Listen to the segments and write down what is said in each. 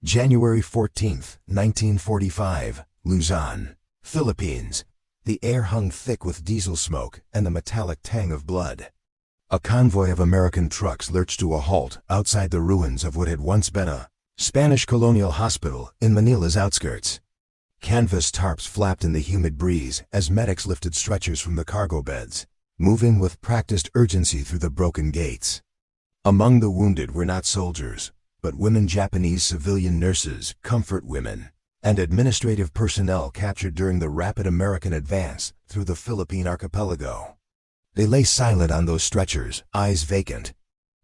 January 14, 1945, Luzon, Philippines. The air hung thick with diesel smoke and the metallic tang of blood. A convoy of American trucks lurched to a halt outside the ruins of what had once been a Spanish colonial hospital in Manila's outskirts. Canvas tarps flapped in the humid breeze as medics lifted stretchers from the cargo beds, moving with practiced urgency through the broken gates. Among the wounded were not soldiers, but women, Japanese civilian nurses, comfort women, and administrative personnel captured during the rapid American advance through the Philippine archipelago. They lay silent on those stretchers, eyes vacant,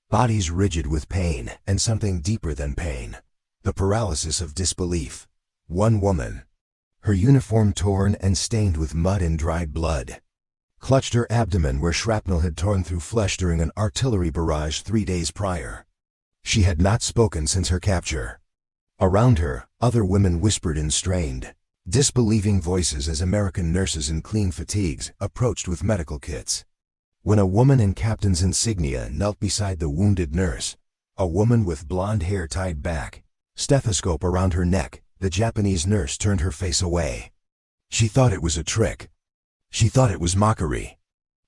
bodies rigid with pain and something deeper than pain, the paralysis of disbelief. One woman, her uniform torn and stained with mud and dried blood, clutched her abdomen where shrapnel had torn through flesh during an artillery barrage 3 days prior. She had not spoken since her capture. Around her, other women whispered in strained, disbelieving voices as American nurses in clean fatigues approached with medical kits. When a woman in captain's insignia knelt beside the wounded nurse, a woman with blonde hair tied back, stethoscope around her neck, the Japanese nurse turned her face away. She thought it was a trick. She thought it was mockery.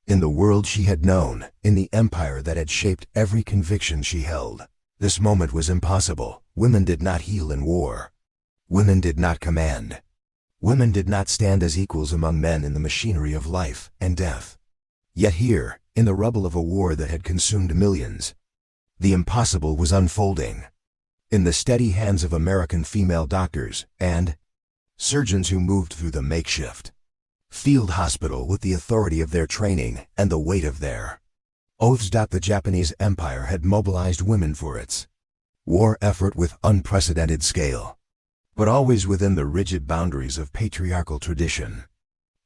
In the world she had known, in the empire that had shaped every conviction she held, this moment was impossible. Women did not heal in war. Women did not command. Women did not stand as equals among men in the machinery of life and death. Yet here, in the rubble of a war that had consumed millions, the impossible was unfolding. In the steady hands of American female doctors and surgeons who moved through the makeshift field hospital with the authority of their training and the weight of their oaths. The Japanese Empire had mobilized women for its war effort with unprecedented scale, but always within the rigid boundaries of patriarchal tradition.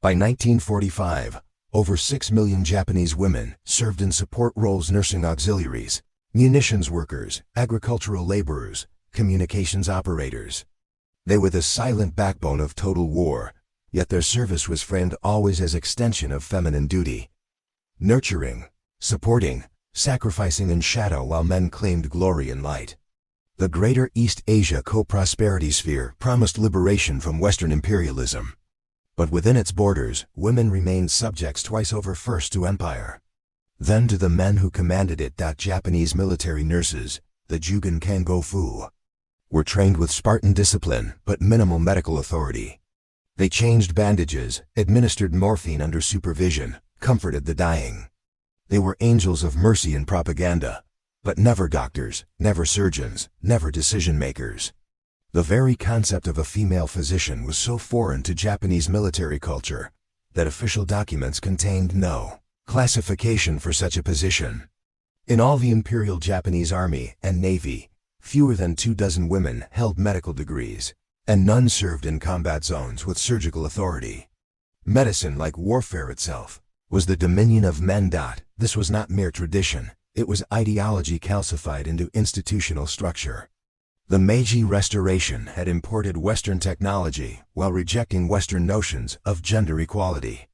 By 1945, over 6 million Japanese women served in support roles: nursing auxiliaries, munitions workers, agricultural laborers, communications operators. They were the silent backbone of total war, yet their service was framed always as extension of feminine duty. Nurturing, supporting, sacrificing in shadow while men claimed glory in light. The Greater East Asia Co-Prosperity Sphere promised liberation from Western imperialism. But within its borders, women remained subjects twice over: first to empire, then to the men who commanded it. Japanese military nurses, the Jugan Kangofu, were trained with Spartan discipline but minimal medical authority. They changed bandages, administered morphine under supervision, comforted the dying. They were angels of mercy and propaganda, but never doctors, never surgeons, never decision-makers. The very concept of a female physician was so foreign to Japanese military culture that official documents contained no classification for such a position. In all the Imperial Japanese Army and Navy, fewer than 24 women held medical degrees, and none served in combat zones with surgical authority. Medicine, like warfare itself, was the dominion of men. This was not mere tradition, it was ideology calcified into institutional structure. The Meiji Restoration had imported Western technology while rejecting Western notions of gender equality.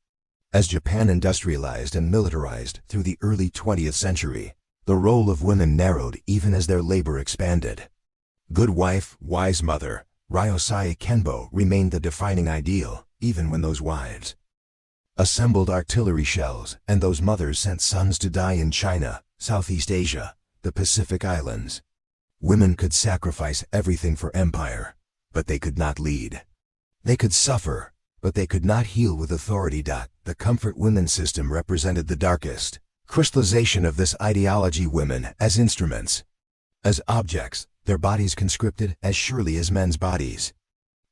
As Japan industrialized and militarized through the early 20th century, the role of women narrowed even as their labor expanded. Good wife, wise mother, Ryosai Kenbo remained the defining ideal, even when those wives assembled artillery shells and those mothers sent sons to die in China, Southeast Asia, the Pacific Islands. Women could sacrifice everything for empire, but they could not lead. They could suffer, but they could not heal with authority. The comfort women system represented the darkest crystallization of this ideology: women as instruments, as objects, their bodies conscripted as surely as men's bodies,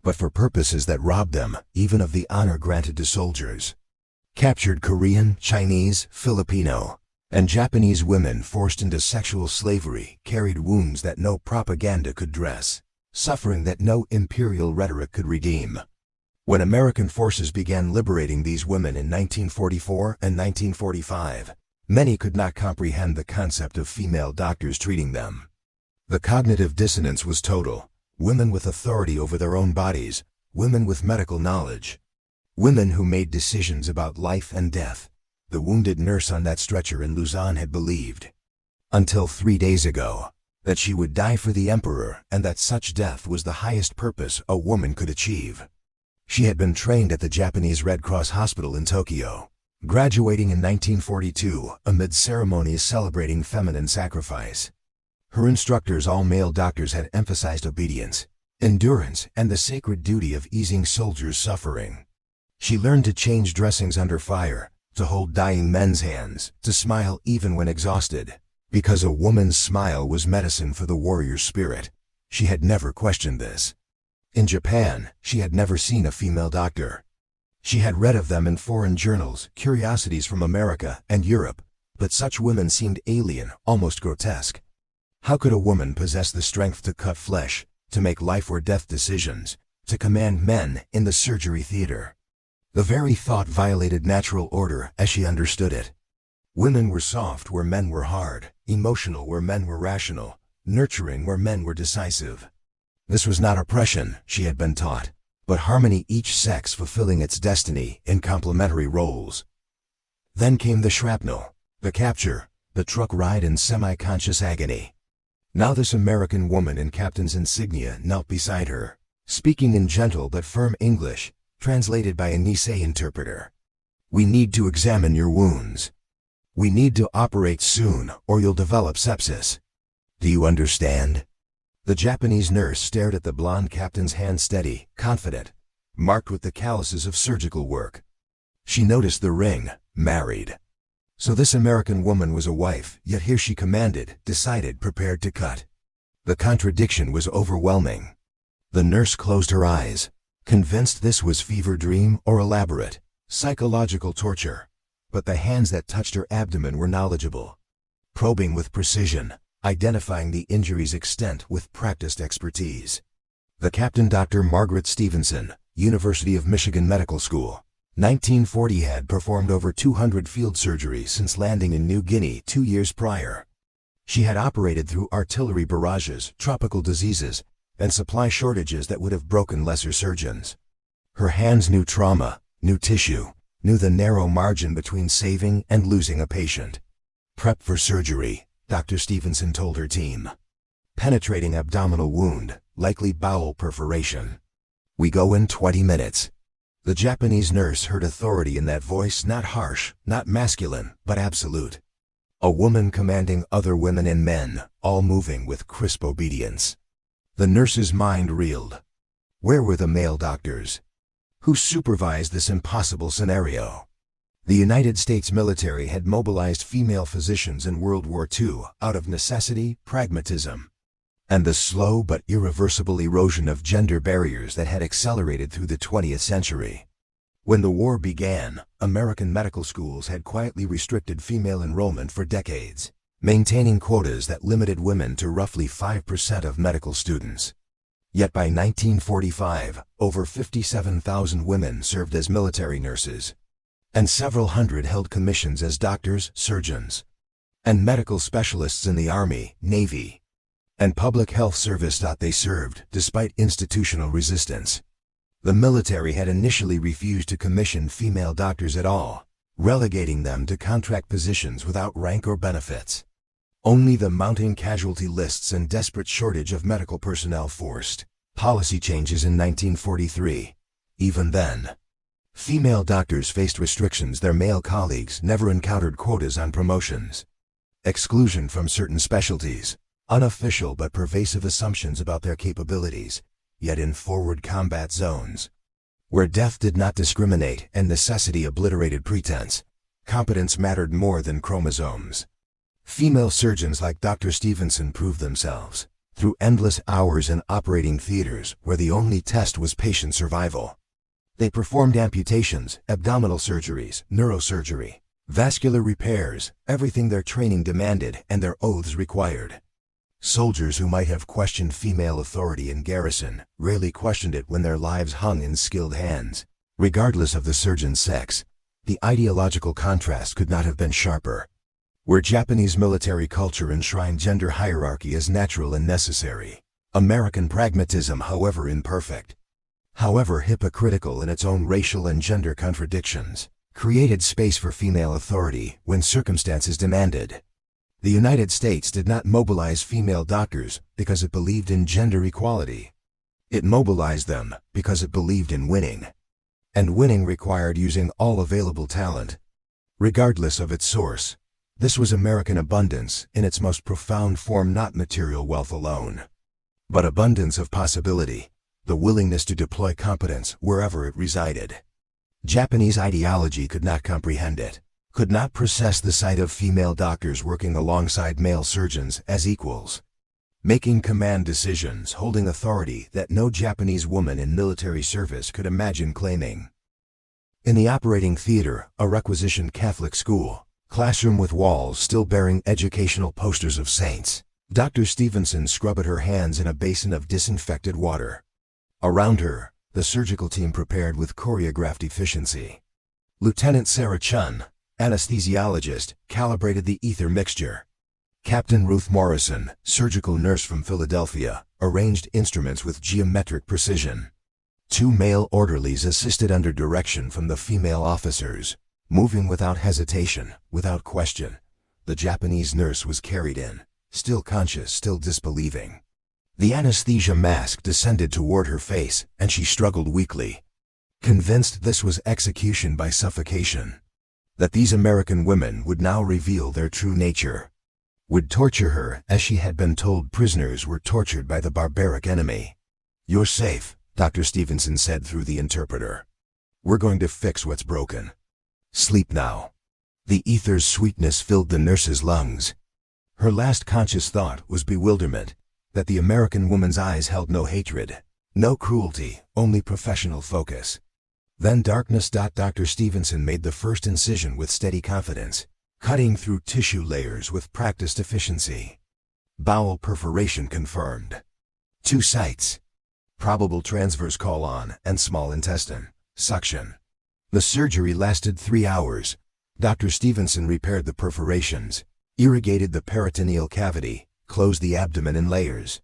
but for purposes that robbed them even of the honor granted to soldiers. Captured Korean, Chinese, Filipino, and Japanese women forced into sexual slavery carried wounds that no propaganda could dress, suffering that no imperial rhetoric could redeem. When American forces began liberating these women in 1944 and 1945, many could not comprehend the concept of female doctors treating them. The cognitive dissonance was total. Women with authority over their own bodies, women with medical knowledge, women who made decisions about life and death. The wounded nurse on that stretcher in Luzon had believed. Until 3 days ago, that she would die for the emperor and that such death was the highest purpose a woman could achieve. She had been trained at the Japanese Red Cross Hospital in Tokyo, graduating in 1942 amid ceremonies celebrating feminine sacrifice. Her instructors, all male doctors, had emphasized obedience, endurance, and the sacred duty of easing soldiers' suffering. She learned to change dressings under fire, to hold dying men's hands, to smile even when exhausted, because a woman's smile was medicine for the warrior spirit. She had never questioned this. In Japan, she had never seen a female doctor. She had read of them in foreign journals, curiosities from America and Europe, but such women seemed alien, almost grotesque. How could a woman possess the strength to cut flesh, to make life or death decisions, to command men in the surgery theater? The very thought violated natural order as she understood it. Women were soft where men were hard, emotional where men were rational, nurturing where men were decisive. This was not oppression, she had been taught, but harmony, each sex fulfilling its destiny in complementary roles. Then came the shrapnel, the capture, the truck ride in semi-conscious agony. Now this American woman in captain's insignia knelt beside her, speaking in gentle but firm English, translated by a Nisei interpreter. "We need to examine your wounds. We need to operate soon or you'll develop sepsis. Do you understand?" The Japanese nurse stared at the blonde captain's hand, steady, confident, marked with the calluses of surgical work. She noticed the ring, married. So this American woman was a wife, yet here she commanded, decided, prepared to cut. The contradiction was overwhelming. The nurse closed her eyes, convinced this was fever dream or elaborate, psychological torture. But the hands that touched her abdomen were knowledgeable, probing with precision, identifying the injury's extent with practiced expertise. The captain, Dr. Margaret Stevenson, University of Michigan Medical School, 1940, had performed over 200 field surgeries since landing in New Guinea 2 years prior. She had operated through artillery barrages, tropical diseases, and supply shortages that would have broken lesser surgeons. Her hands knew trauma, knew tissue, knew the narrow margin between saving and losing a patient. "Prep for surgery," Dr. Stevenson told her team. "Penetrating abdominal wound, likely bowel perforation. We go in 20 minutes. The Japanese nurse heard authority in that voice, not harsh, not masculine, but absolute. A woman commanding other women and men, all moving with crisp obedience. The nurse's mind reeled. Where were the male doctors? Who supervised this impossible scenario? The United States military had mobilized female physicians in World War II out of necessity, pragmatism, and the slow but irreversible erosion of gender barriers that had accelerated through the 20th century. When the war began, American medical schools had quietly restricted female enrollment for decades, maintaining quotas that limited women to roughly 5% of medical students. Yet by 1945, over 57,000 women served as military nurses, and several hundred held commissions as doctors, surgeons, and medical specialists in the Army, Navy, and Public Health Service. They served despite institutional resistance. The military had initially refused to commission female doctors at all, relegating them to contract positions without rank or benefits. Only the mounting casualty lists and desperate shortage of medical personnel forced policy changes in 1943. Even then, female doctors faced restrictions their male colleagues never encountered: quotas on promotions, exclusion from certain specialties, unofficial but pervasive assumptions about their capabilities. Yet in forward combat zones, where death did not discriminate and necessity obliterated pretense, competence mattered more than chromosomes. Female surgeons like Dr. Stevenson proved themselves through endless hours in operating theaters where the only test was patient survival. They performed amputations, abdominal surgeries, neurosurgery, vascular repairs, everything their training demanded and their oaths required. Soldiers who might have questioned female authority in garrison rarely questioned it when their lives hung in skilled hands. Regardless of the surgeon's sex, the ideological contrast could not have been sharper. Where Japanese military culture enshrined gender hierarchy as natural and necessary, American pragmatism, however imperfect, however hypocritical in its own racial and gender contradictions, created space for female authority when circumstances demanded. The United States did not mobilize female doctors because it believed in gender equality. It mobilized them because it believed in winning. And winning required using all available talent, regardless of its source. This was American abundance in its most profound form, not material wealth alone, but abundance of possibility, the willingness to deploy competence wherever it resided. Japanese ideology could not comprehend it, could not process the sight of female doctors working alongside male surgeons as equals, making command decisions, holding authority that no Japanese woman in military service could imagine claiming. In the operating theater, a requisitioned Catholic school, classroom with walls still bearing educational posters of saints, Dr. Stevenson scrubbed her hands in a basin of disinfected water. Around her, the surgical team prepared with choreographed efficiency. Lieutenant Sarah Chun, anesthesiologist, calibrated the ether mixture. Captain Ruth Morrison, surgical nurse from Philadelphia, arranged instruments with geometric precision. 2 male orderlies assisted under direction from the female officers, moving without hesitation, without question. The Japanese nurse was carried in, still conscious, still disbelieving. The anesthesia mask descended toward her face, and she struggled weakly, convinced this was execution by suffocation. That these American women would now reveal their true nature, would torture her as she had been told prisoners were tortured by the barbaric enemy. "You're safe," Dr. Stevenson said through the interpreter. "We're going to fix what's broken. Sleep now." The ether's sweetness filled the nurse's lungs. Her last conscious thought was bewilderment, that the American woman's eyes held no hatred, no cruelty, only professional focus. Then darkness. Dr. Stevenson made the first incision with steady confidence, cutting through tissue layers with practiced efficiency. Bowel perforation confirmed. 2 sites. Probable transverse colon and small intestine. Suction. The surgery lasted 3 hours. Dr. Stevenson repaired the perforations, irrigated the peritoneal cavity, closed the abdomen in layers.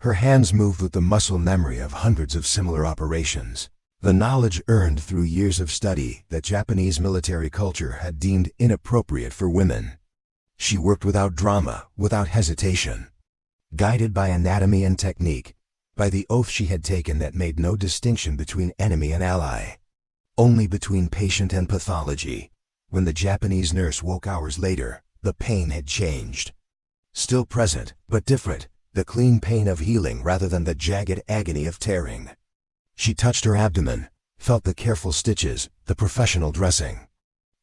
Her hands moved with the muscle memory of hundreds of similar operations, the knowledge earned through years of study that Japanese military culture had deemed inappropriate for women. She worked without drama, without hesitation, guided by anatomy and technique, by the oath she had taken that made no distinction between enemy and ally, only between patient and pathology. When the Japanese nurse woke hours later, the pain had changed. Still present, but different, the clean pain of healing rather than the jagged agony of tearing. She touched her abdomen, felt the careful stitches, the professional dressing.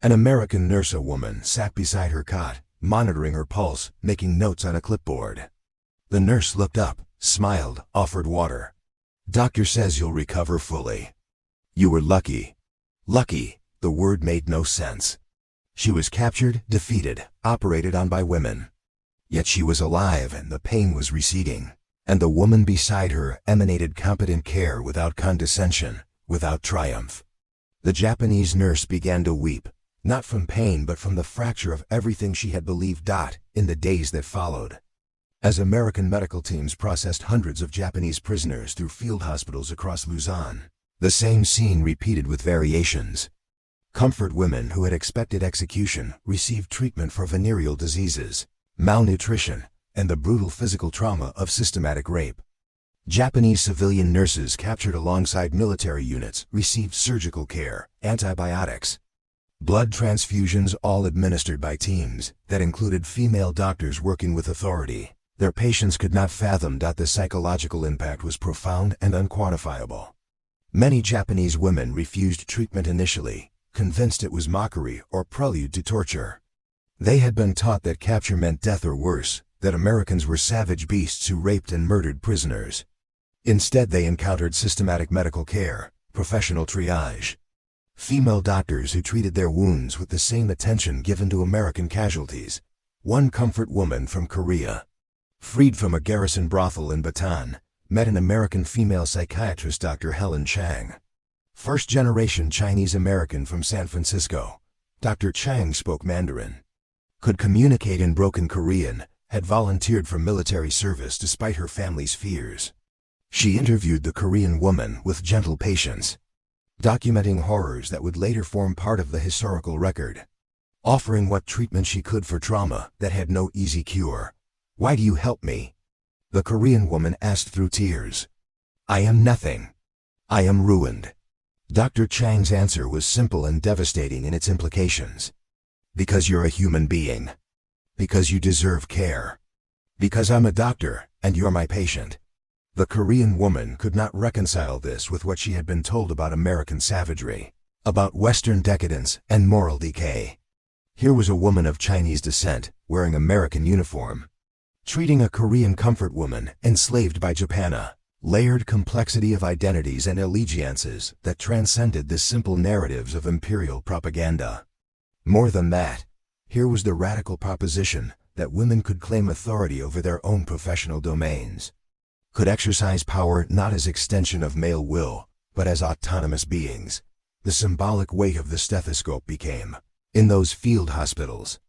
An American nurse, a woman, sat beside her cot, monitoring her pulse, making notes on a clipboard. The nurse looked up, smiled, offered water. "Doctor says you'll recover fully." "You were lucky." Lucky, the word made no sense. She was captured, defeated, operated on by women. Yet she was alive and the pain was receding, and the woman beside her emanated competent care without condescension, without triumph. The Japanese nurse began to weep, not from pain but from the fracture of everything she had believed. In the days that followed, as American medical teams processed hundreds of Japanese prisoners through field hospitals across Luzon, the same scene repeated with variations. Comfort women who had expected execution received treatment for venereal diseases, malnutrition, and the brutal physical trauma of systematic rape. Japanese civilian nurses captured alongside military units received surgical care, antibiotics, blood transfusions, all administered by teams that included female doctors working with authority. Their patients could not fathom that the psychological impact was profound and unquantifiable. Many Japanese women refused treatment initially, convinced it was mockery or prelude to torture. They had been taught that capture meant death or worse, that Americans were savage beasts who raped and murdered prisoners. Instead, they encountered systematic medical care, professional triage, female doctors who treated their wounds with the same attention given to American casualties. One comfort woman from Korea, freed from a garrison brothel in Bataan, met an American female psychiatrist, Dr. Helen Chang. First-generation Chinese-American from San Francisco, Dr. Chang spoke Mandarin, could communicate in broken Korean, had volunteered for military service despite her family's fears. She interviewed the Korean woman with gentle patience, documenting horrors that would later form part of the historical record. offering what treatment she could for trauma that had no easy cure. "Why do you help me?" the Korean woman asked through tears. "I am nothing. I am ruined." Dr. Chang's answer was simple and devastating in its implications. "Because you're a human being. Because you deserve care. Because I'm a doctor, and you're my patient." The Korean woman could not reconcile this with what she had been told about American savagery, about Western decadence and moral decay. Here was a woman of Chinese descent, wearing American uniform, treating a Korean comfort woman enslaved by Japan, a layered complexity of identities and allegiances that transcended the simple narratives of imperial propaganda. More than that, here was the radical proposition that women could claim authority over their own professional domains, could exercise power not as extension of male will, but as autonomous beings. The symbolic weight of the stethoscope became, in those field hospitals,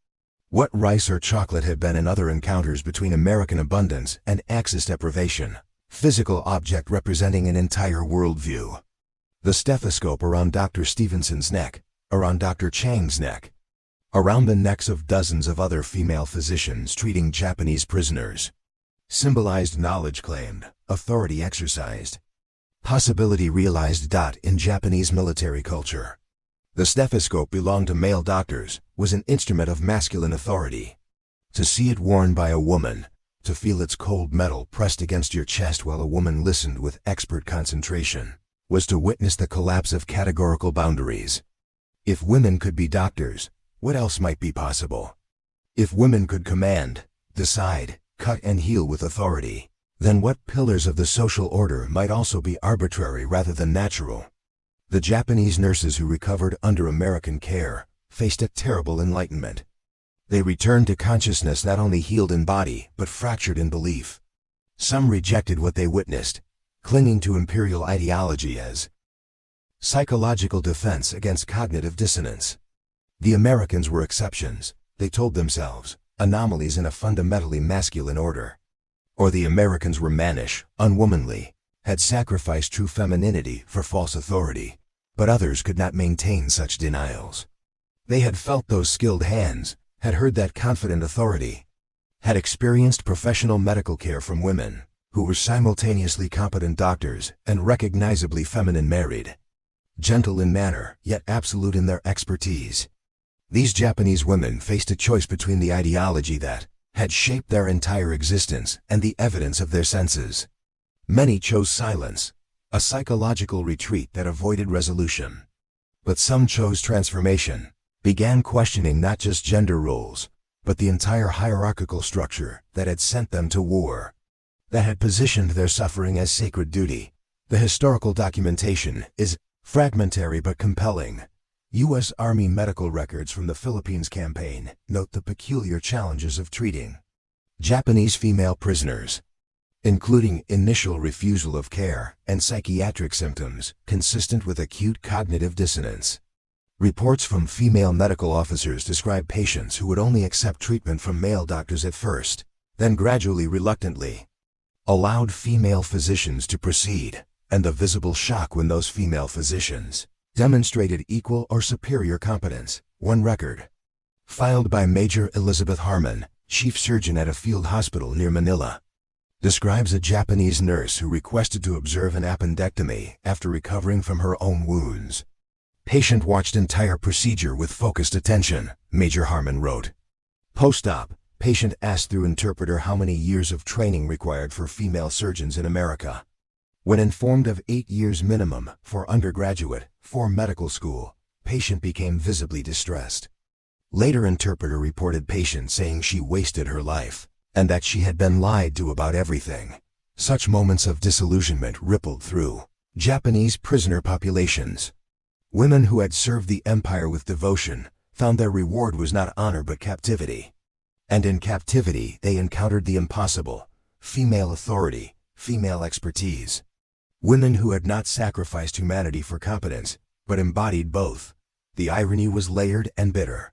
what rice or chocolate had been in other encounters between American abundance and Axis deprivation, physical object representing an entire worldview. The stethoscope around Dr. Stevenson's neck, around Dr. Chang's neck, around the necks of dozens of other female physicians treating Japanese prisoners, symbolized knowledge claimed, authority exercised, possibility realized. In Japanese military culture, the stethoscope belonged to male doctors, was an instrument of masculine authority. To see it worn by a woman, to feel its cold metal pressed against your chest while a woman listened with expert concentration, was to witness the collapse of categorical boundaries. If women could be doctors, what else might be possible? If women could command, decide, cut and heal with authority, then what pillars of the social order might also be arbitrary rather than natural? The Japanese nurses who recovered under American care faced a terrible enlightenment. They returned to consciousness not only healed in body, but fractured in belief. Some rejected what they witnessed, clinging to imperial ideology as psychological defense against cognitive dissonance. The Americans were exceptions, they told themselves, anomalies in a fundamentally masculine order. Or the Americans were mannish, unwomanly, had sacrificed true femininity for false authority. But others could not maintain such denials. They had felt those skilled hands, had heard that confident authority, had experienced professional medical care from women, who were simultaneously competent doctors and recognizably feminine married, gentle in manner, yet absolute in their expertise. These Japanese women faced a choice between the ideology that had shaped their entire existence and the evidence of their senses. Many chose silence, a psychological retreat that avoided resolution. But some chose transformation, began questioning not just gender roles, but the entire hierarchical structure that had sent them to war, that had positioned their suffering as sacred duty. The historical documentation is fragmentary but compelling. U.S. Army medical records from the Philippines campaign note the peculiar challenges of treating Japanese female prisoners, including initial refusal of care and psychiatric symptoms consistent with acute cognitive dissonance. Reports from female medical officers describe patients who would only accept treatment from male doctors at first, then gradually reluctantly allowed female physicians to proceed, and the visible shock when those female physicians demonstrated equal or superior competence. One record, filed by Major Elizabeth Harmon, chief surgeon at a field hospital near Manila, describes a Japanese nurse who requested to observe an appendectomy after recovering from her own wounds. Patient watched entire procedure with focused attention, Major Harmon wrote. Post-op, patient asked through interpreter how many years of training required for female surgeons in America. When informed of 8 years minimum for undergraduate, for medical school, patient became visibly distressed. Later interpreter reported patient saying she wasted her life, and that she had been lied to about everything. Such moments of disillusionment rippled through Japanese prisoner populations. Women who had served the empire with devotion found their reward was not honor but captivity. And in captivity they encountered the impossible, female authority, female expertise. Women who had not sacrificed humanity for competence, but embodied both. The irony was layered and bitter.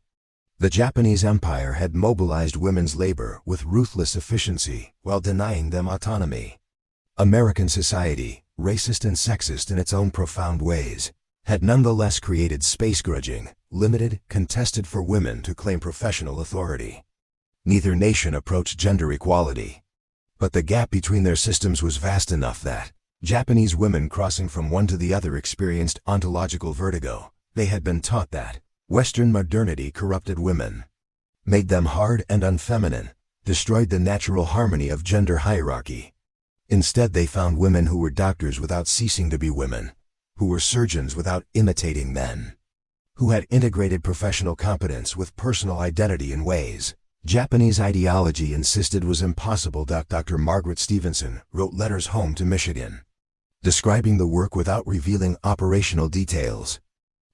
The Japanese Empire had mobilized women's labor with ruthless efficiency while denying them autonomy. American society, racist and sexist in its own profound ways, had nonetheless created space-grudging, limited, contested for women to claim professional authority. Neither nation approached gender equality. But the gap between their systems was vast enough that Japanese women crossing from one to the other experienced ontological vertigo. They had been taught that Western modernity corrupted women, made them hard and unfeminine, destroyed the natural harmony of gender hierarchy. Instead, they found women who were doctors without ceasing to be women, who were surgeons without imitating men, who had integrated professional competence with personal identity in ways Japanese ideology insisted was impossible. Dr. Margaret Stevenson wrote letters home to Michigan, describing the work without revealing operational details.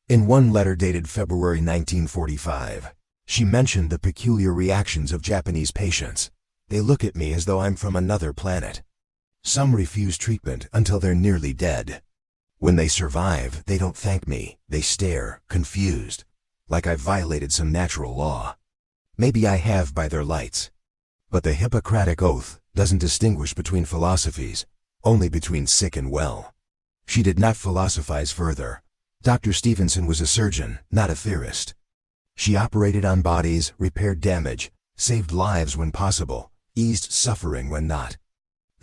In one letter dated February 1945, she mentioned the peculiar reactions of Japanese patients. They look at me as though I'm from another planet. Some refuse treatment until they're nearly dead. When they survive, they don't thank me. They stare, confused, like I've violated some natural law. Maybe I have by their lights. But the Hippocratic Oath doesn't distinguish between philosophies, only between sick and well. She did not philosophize further. Dr. Stevenson was a surgeon, not a theorist. She operated on bodies, repaired damage, saved lives when possible, eased suffering when not.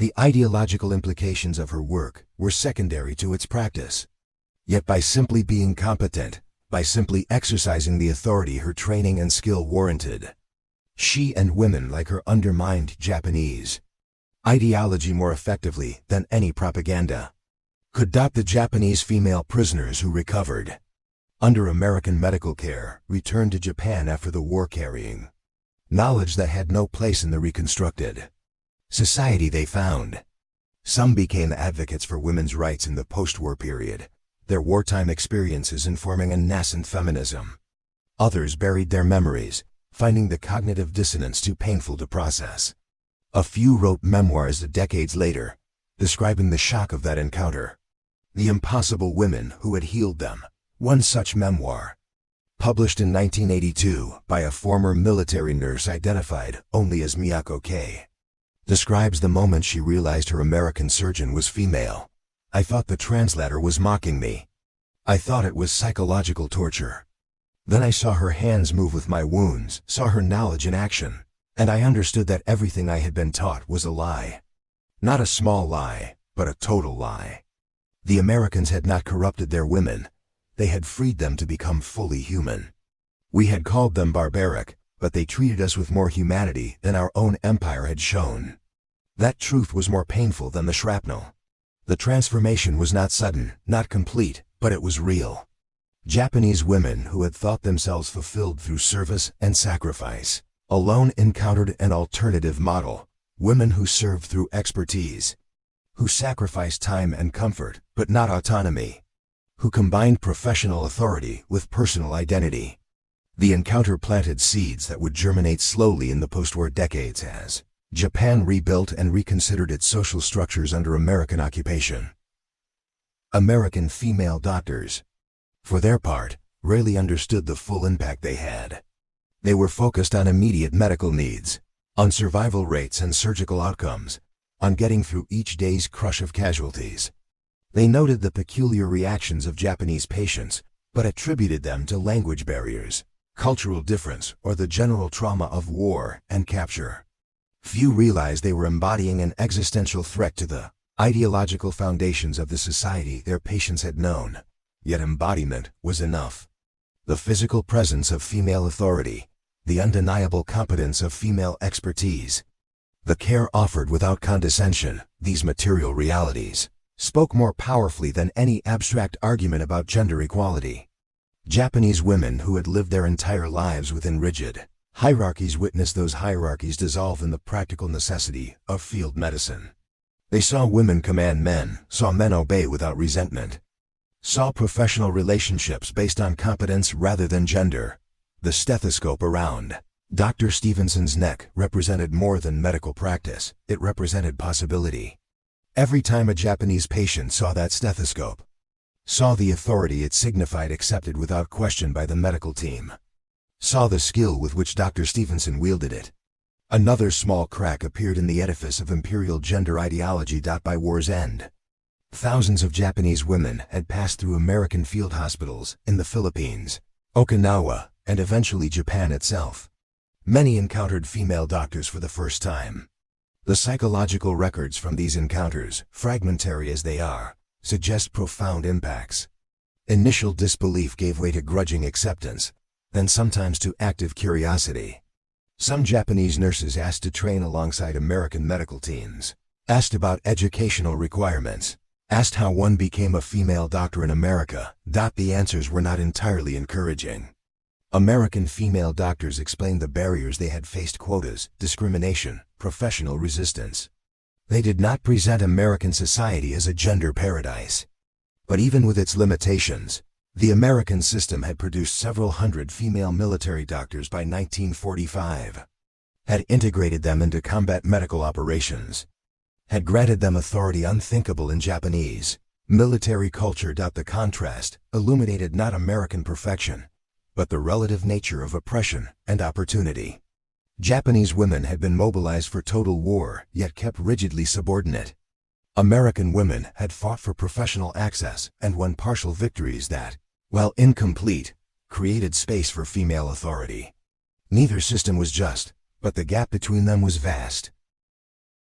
The ideological implications of her work were secondary to its practice. Yet by simply being competent, by simply exercising the authority her training and skill warranted, she and women like her undermined Japanese ideology more effectively than any propaganda. Could the Japanese female prisoners who recovered under American medical care returned to Japan after the war carrying knowledge that had no place in the reconstructed society they found. Some became advocates for women's rights in the post-war period, their wartime experiences informing a nascent feminism. Others buried their memories, finding the cognitive dissonance too painful to process. A few wrote memoirs decades later, describing the shock of that encounter. The Impossible Women Who Had Healed Them. One such memoir, published in 1982 by a former military nurse identified only as Miyako K., describes the moment she realized her American surgeon was female. I thought the translator was mocking me. I thought it was psychological torture. Then I saw her hands move with my wounds, saw her knowledge in action, and I understood that everything I had been taught was a lie. Not a small lie, but a total lie. The Americans had not corrupted their women. They had freed them to become fully human. We had called them barbaric, but they treated us with more humanity than our own empire had shown. That truth was more painful than the shrapnel. The transformation was not sudden, not complete, but it was real. Japanese women who had thought themselves fulfilled through service and sacrifice alone encountered an alternative model, women who served through expertise, who sacrificed time and comfort, but not autonomy, who combined professional authority with personal identity. The encounter planted seeds that would germinate slowly in the post-war decades as Japan rebuilt and reconsidered its social structures under American occupation. American female doctors, for their part, rarely understood the full impact they had. They were focused on immediate medical needs, on survival rates and surgical outcomes, on getting through each day's crush of casualties. They noted the peculiar reactions of Japanese patients, but attributed them to language barriers, cultural difference, or the general trauma of war and capture. Few realized they were embodying an existential threat to the ideological foundations of the society their patients had known. Yet embodiment was enough. The physical presence of female authority, the undeniable competence of female expertise, the care offered without condescension, these material realities, spoke more powerfully than any abstract argument about gender equality. Japanese women who had lived their entire lives within rigid hierarchies witnessed those hierarchies dissolve in the practical necessity of field medicine. They saw women command men, saw men obey without resentment, saw professional relationships based on competence rather than gender. The stethoscope around Dr. Stevenson's neck represented more than medical practice, it represented possibility. Every time a Japanese patient saw that stethoscope, saw the authority it signified accepted without question by the medical team, saw the skill with which Dr. Stevenson wielded it, another small crack appeared in the edifice of imperial gender ideology. By war's end, Thousands of Japanese women had passed through American field hospitals in the Philippines, Okinawa, and eventually Japan itself. Many encountered female doctors for the first time. The psychological records from these encounters, fragmentary as they are, suggest profound impacts. Initial disbelief gave way to grudging acceptance, then sometimes to active curiosity. Some Japanese nurses asked to train alongside American medical teams, asked about educational requirements, asked how one became a female doctor in America. The answers were not entirely encouraging. American female doctors explained the barriers they had faced: quotas, discrimination, professional resistance. They did not present American society as a gender paradise. But even with its limitations, the American system had produced several hundred female military doctors by 1945, had integrated them into combat medical operations, had granted them authority unthinkable in Japanese military culture. The contrast illuminated not American perfection, but the relative nature of oppression and opportunity. Japanese women had been mobilized for total war, yet kept rigidly subordinate. American women had fought for professional access and won partial victories that, while incomplete, created space for female authority. Neither system was just, but the gap between them was vast.